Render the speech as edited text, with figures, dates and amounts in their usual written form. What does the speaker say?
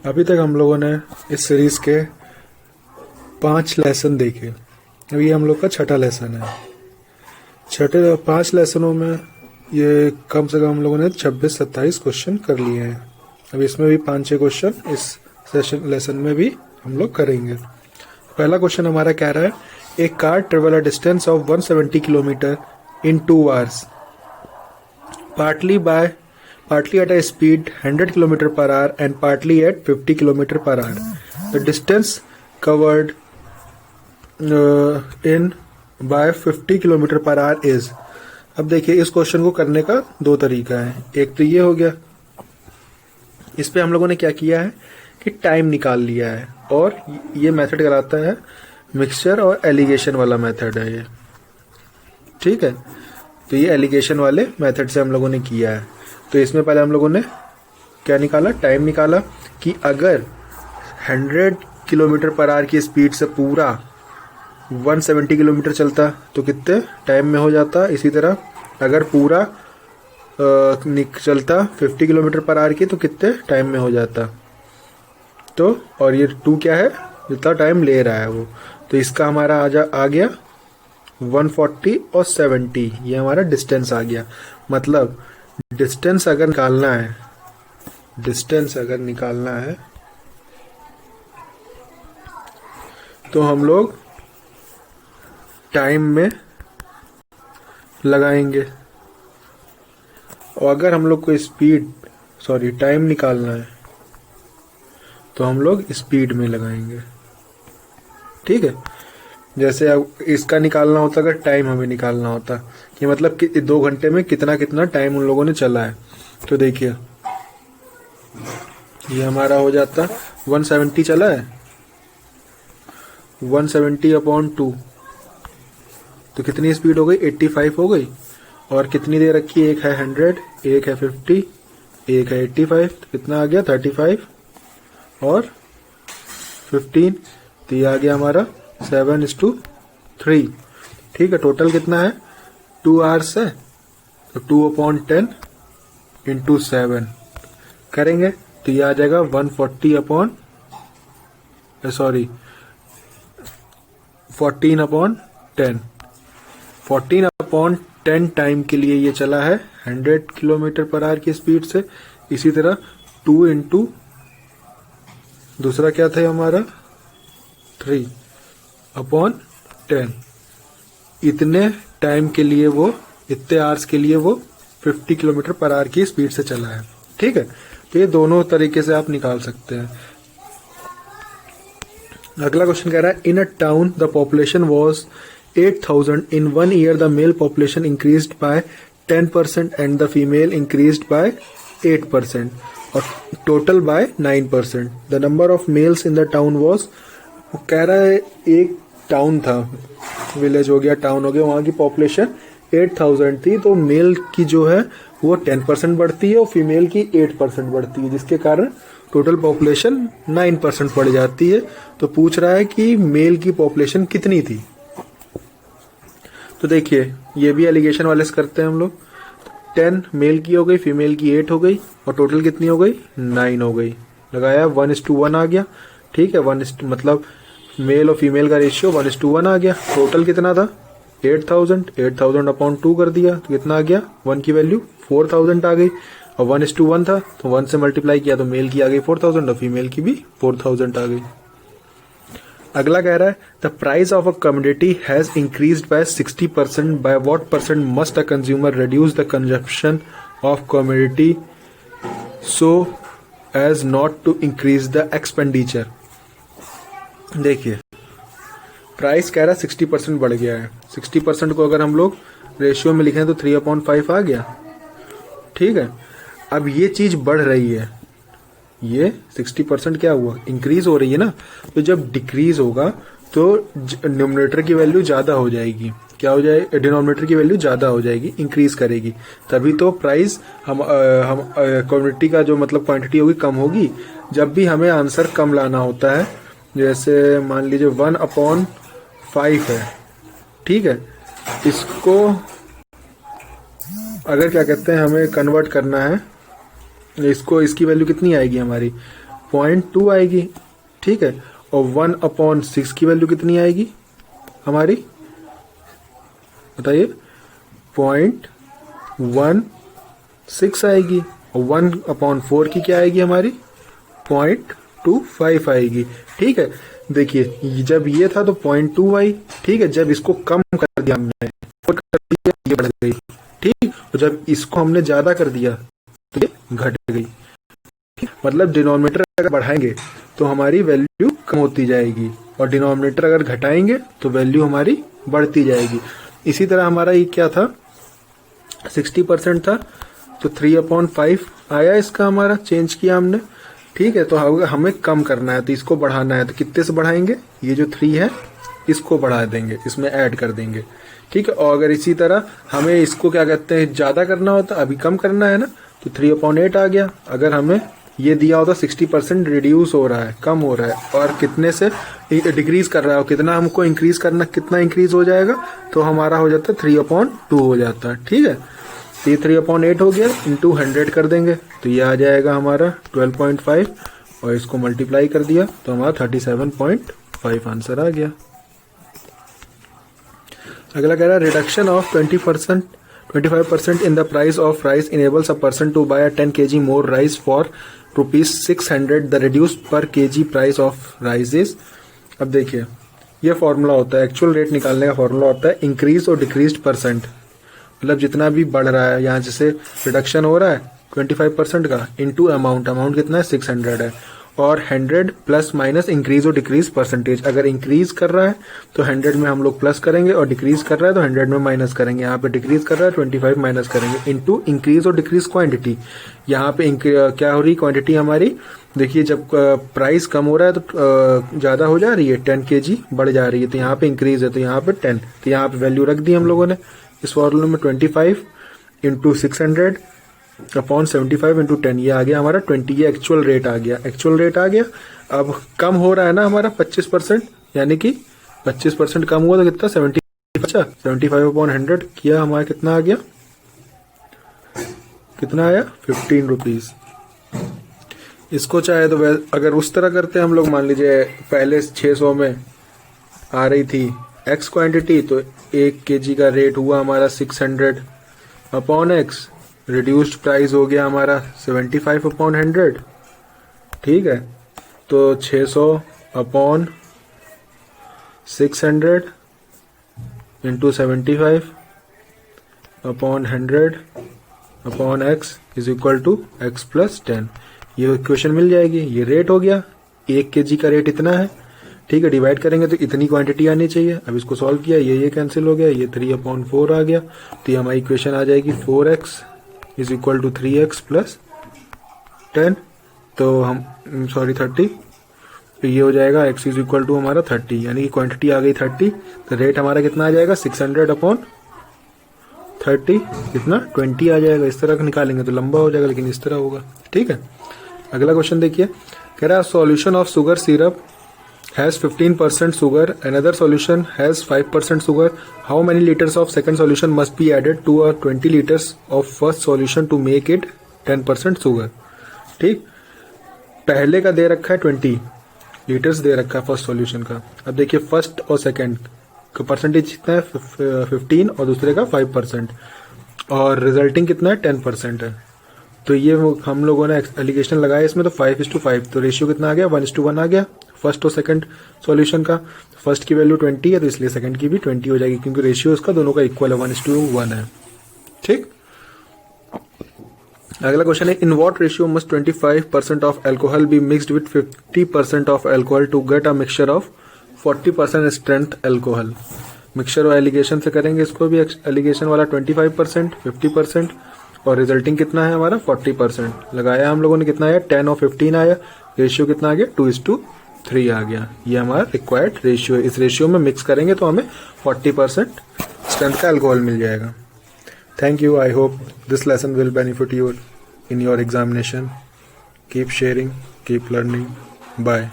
अभी तक हम लोगों ने इस सीरीज के 5 लेसन देखे। अभी ये हम लोग का छठा लेसन है। छठे 5 लेसनों में ये कम से कम हम लोगों ने 26-27 क्वेश्चन कर लिए हैं। अब इसमें भी 5-6 क्वेश्चन इस सेशन लेसन में भी हम लोग करेंगे। पहला क्वेश्चन हमारा कह रहा है, a car travel a distance of 170 kilometre in 2 hours partly at a speed 100 km per hour and partly at 50 km per hour. The distance covered in by 50 km per hour is. अब देखिए इस question को करने का 2 तरीका है। एक तो ये हो गया, इस पे हम लोगों ने क्या किया है कि टाइम निकाल लिया है, और ये मेथड कराता है मिक्सचर और एलिगेशन वाला मेथड है ये। ठीक है, तो ये एलिगेशन वाले मेथड से हम लोगों ने किया है। तो इसमें पहले हम लोगों ने क्या निकाला, टाइम निकाला कि अगर 100 किलोमीटर पर आवर की स्पीड से पूरा 170 किलोमीटर चलता तो कितने टाइम में हो जाता। इसी तरह अगर पूरा चलता 50 किलोमीटर पर आवर की तो कितने टाइम में हो जाता। तो और ये 2 क्या है, जितना टाइम ले रहा है वो, तो इसका हमारा आ गया 140 और 70, ये हमारा डिस्टेंस आ गया। मतलब डिस्टेंस अगर निकालना है तो हम लोग टाइम में लगाएंगे, और अगर हम लोग को टाइम निकालना है तो हम लोग स्पीड में लगाएंगे। ठीक है, जैसे अब इसका निकालना होता, अगर टाइम हमें निकालना होता कि मतलब कि 2 घंटे में कितना कितना टाइम उन लोगों ने चला है, तो देखिए ये हमारा हो जाता 170 चला है, 170/2 तो कितनी स्पीड हो गई, 85 हो गई। और कितनी देर रखी, एक है 100, एक है 50, एक है 85, तो कितना आ गया 35 और 15, तो ये आ गया हमारा 7:3। ठीक है, टोटल कितना है 2 hours है, तो 2/10 इंटू 7 करेंगे तो ये आ जाएगा 14/10 14/10 टाइम के लिए ये चला है 100 किलोमीटर पर आवर की स्पीड से। इसी तरह 2 इंटू दूसरा क्या था हमारा 3/10, इतने टाइम के लिए वो, इतने आवर्स के लिए वो 50 किलोमीटर पर आवर की स्पीड से चला है। ठीक है, तो ये दोनों तरीके से आप निकाल सकते हैं। अगला क्वेश्चन कह रहा है, in a town the population was 8,000 in 1 year the male population increased by 10% and the female increased by 8% और total by 9%। The number of males in the town was, वो कह रहा है एक टाउन था, विलेज हो गया, टाउन हो गया, वहां की पॉपुलेशन 8,000 थी, तो मेल की जो है वो 10% बढ़ती है और फीमेल की 8% बढ़ती है, जिसके कारण टोटल पॉपुलेशन 9% बढ़ जाती है। तो पूछ रहा है कि मेल की पॉपुलेशन कितनी थी। तो देखिए ये भी एलिगेशन वाले से करते हैं हम लोग। 10 मेल की हो गई, फीमेल की 8 हो गई, और टोटल कितनी हो गई 9 हो गई। लगाया 1:1 आ गया। ठीक है, मतलब मेल और फीमेल का रेशियो 1:1 आ गया। टोटल कितना था 8,000/2 कर दिया तो कितना आ गया, 1 की वैल्यू 4,000 आ गई, और 1:1 था तो 1 से मल्टीप्लाई किया तो मेल की आ गई 4,000 और फीमेल की भी 4,000 आ गई। अगला कह रहा है, the price of a commodity has increased by 60%, by what percent must a consumer reduce the consumption of commodity so as not to increase the expenditure. देखिए प्राइस कह रहा है 60% बढ़ गया है। 60% को अगर हम लोग रेशियो में लिखें तो 3/5 आ गया। ठीक है, अब ये चीज बढ़ रही है, ये 60% क्या हुआ, इंक्रीज हो रही है ना, तो जब डिक्रीज होगा तो न्यूमरेटर की वैल्यू ज्यादा हो जाएगी, क्या हो जाए, डिनोमिनेटर की वैल्यू ज्यादा हो जाएगी, इंक्रीज करेगी, तभी तो प्राइस हम क्वांटिटी का जो मतलब क्वांटिटी होगी कम होगी। जब भी हमें आंसर कम लाना होता है, जैसे मान लीजिए 1/5 है, ठीक है, इसको अगर क्या कहते हैं हमें कन्वर्ट करना है, इसको इसकी वैल्यू कितनी आएगी हमारी 0.2 आएगी, ठीक है। और 1/6 की वैल्यू कितनी आएगी हमारी, बताइए, 0.16 आएगी। और 1/4 की क्या आएगी हमारी, 0.25 आएगी, ठीक है। देखिए जब ये था तो 0.2 आई, ठीक है। जब इसको कम कर दिया हमने, ये बढ़ गई, ठीक। और जब इसको हमने ज्यादा कर दिया तो ये घट गई। मतलब डिनोमिनेटर अगर बढ़ाएंगे तो हमारी वैल्यू कम होती जाएगी, और डिनोमिनेटर अगर घटाएंगे तो वैल्यू हमारी बढ़ती जाएगी। इसी तरह हमारा ये क्या था, 60% था, तो 3/5 आया इसका, हमारा चेंज किया हमने, ठीक है। तो हमें कम करना है तो इसको बढ़ाना है, तो कितने से बढ़ाएंगे, ये जो 3 है इसको बढ़ा देंगे, इसमें ऐड कर देंगे, ठीक है। और अगर इसी तरह हमें इसको क्या कहते हैं ज्यादा करना होता, अभी कम करना है ना, तो 3/8 आ गया। अगर हमें ये दिया होता 60% रिड्यूस हो रहा है, कम हो रहा है, और कितने से डिक्रीज कर रहा है, कितना हमको इंक्रीज करना, कितना इंक्रीज हो जाएगा, तो हमारा हो जाता है 3/2 हो जाता है, ठीक है। तो ये 3/8 हो गया, इंटू 100 कर देंगे तो ये आ जाएगा हमारा 12.5, और इसको मल्टीप्लाई कर दिया तो हमारा 37.5 आंसर आ गया। अगला कह रहा है reduction of 25% in the price of rice enables a person to buy a 10 kg more rice for ₹600. The reduced per kg price of rice is, अब देखिए ये फॉर्मूला होता है, एक्चुअल रेट निकालने का फॉर्मूला होता है इंक्रीज और डिक्रीज परसेंट। मतलब जितना भी बढ़ रहा है, यहाँ जैसे रिडक्शन हो रहा है 25% का, इनटू अमाउंट, अमाउंट कितना है 600 है, और 100 प्लस माइनस इंक्रीज और डिक्रीज परसेंटेज। अगर इंक्रीज कर रहा है तो 100 में हम लोग प्लस करेंगे, और डिक्रीज कर रहा है तो 100 में माइनस करेंगे। यहाँ पे डिक्रीज कर रहा है 25 माइनस करेंगे, इनटू इंक्रीज और डिक्रीज क्वांटिटी। यहाँ पे क्या हो रही क्वांटिटी हमारी, देखिए जब प्राइस कम हो रहा है तो ज्यादा हो जा रही है, 10 kg बढ़ जा रही है, तो यहाँ पे इंक्रीज है तो यहाँ पे 10, तो यहाँ पे वैल्यू रख दी हम लोगों ने इस फॉर्मूले में 25 इंटू 600 अपॉन 75 इंटू 10, ये आ गया हमारा 20। ये एक्चुअल रेट आ गया, एक्चुअल रेट आ गया। अब कम हो रहा है ना हमारा 25%, यानी कि 25% कम हुआ तो कितना 75/100 किया, हमारा कितना आ गया, कितना आया 15 रुपीज। इसको चाहे तो अगर उस तरह करते हम लोग, मान लीजिए पहले 600 में आ रही थी एक्स क्वांटिटी, तो 1 kg का रेट हुआ हमारा 600 अपॉन एक्स, रिड्यूस्ड प्राइस हो गया हमारा 75/100, ठीक है। तो 600 upon 600 into 75 upon 100 upon x is equal to x plus 10। ये इक्वेशन मिल जाएगी, ये रेट हो गया, 1 kg का रेट इतना है, ठीक है। डिवाइड करेंगे तो इतनी क्वांटिटी आनी चाहिए। अब इसको सॉल्व किया, ये कैंसिल हो गया, ये 3/4 आ गया, तो ये हमारी इक्वेशन आ जाएगी 4x is equal to 3x plus 10, तो हम 30, तो ये हो जाएगा x इज इक्वल टू हमारा 30, यानी कि क्वांटिटी आ गई 30, तो रेट हमारा कितना आ जाएगा 600 अपॉन 30, कितना 20 आ जाएगा। इस तरह निकालेंगे तो लंबा हो जाएगा, लेकिन इस तरह होगा, ठीक है। अगला क्वेश्चन देखिए, कह रहा है solution of sugar syrup has 15% sugar, another solution has 5% sugar. How many liters of second solution must be added to a 20 liters of first solution to make it 10% sugar? ठीक, पहले का दे रखा है 20 लीटर्स दे रखा है फर्स्ट सॉल्यूशन का। अब देखिए फर्स्ट और सेकंड का परसेंटेज कितना है 15 और दूसरे का 5%, और रिजल्टिंग कितना है 10% है। तो ये हम लोगों ने एलिगेशन लगाया इसमें, तो 5:5, तो रेशियो कितना आ गया 1:1 आ गया फर्स्ट और सेकंड सॉल्यूशन का। फर्स्ट की वैल्यू 20 है तो इसलिए सेकंड की भी 20 हो जाएगी, क्योंकि रेशियो इसका दोनों का इक्वल है, 1:1 है, ठीक। अगला क्वेश्चन है, in what ratio must 25% of alcohol be mixed with 50% of alcohol to get a mixture of 40% strength alcohol. Mixture और एलिगेशन से करेंगे इसको भी, एलिगेशन वाला 25%, 50%, और रिजल्टिंग कितना है हमारा 40% लगाया हम लोगों ने, कितना आया 10 और 15 आया, रेशियो कितना आ गया 2:3 आ गया। ये हमारा रिक्वायर्ड रेशियो है। इस रेशियो में मिक्स करेंगे तो हमें 40% स्ट्रेंथ का अल्कोहल मिल जाएगा। Thank you, I hope this lesson will benefit you in your examination. Keep sharing, keep learning, bye.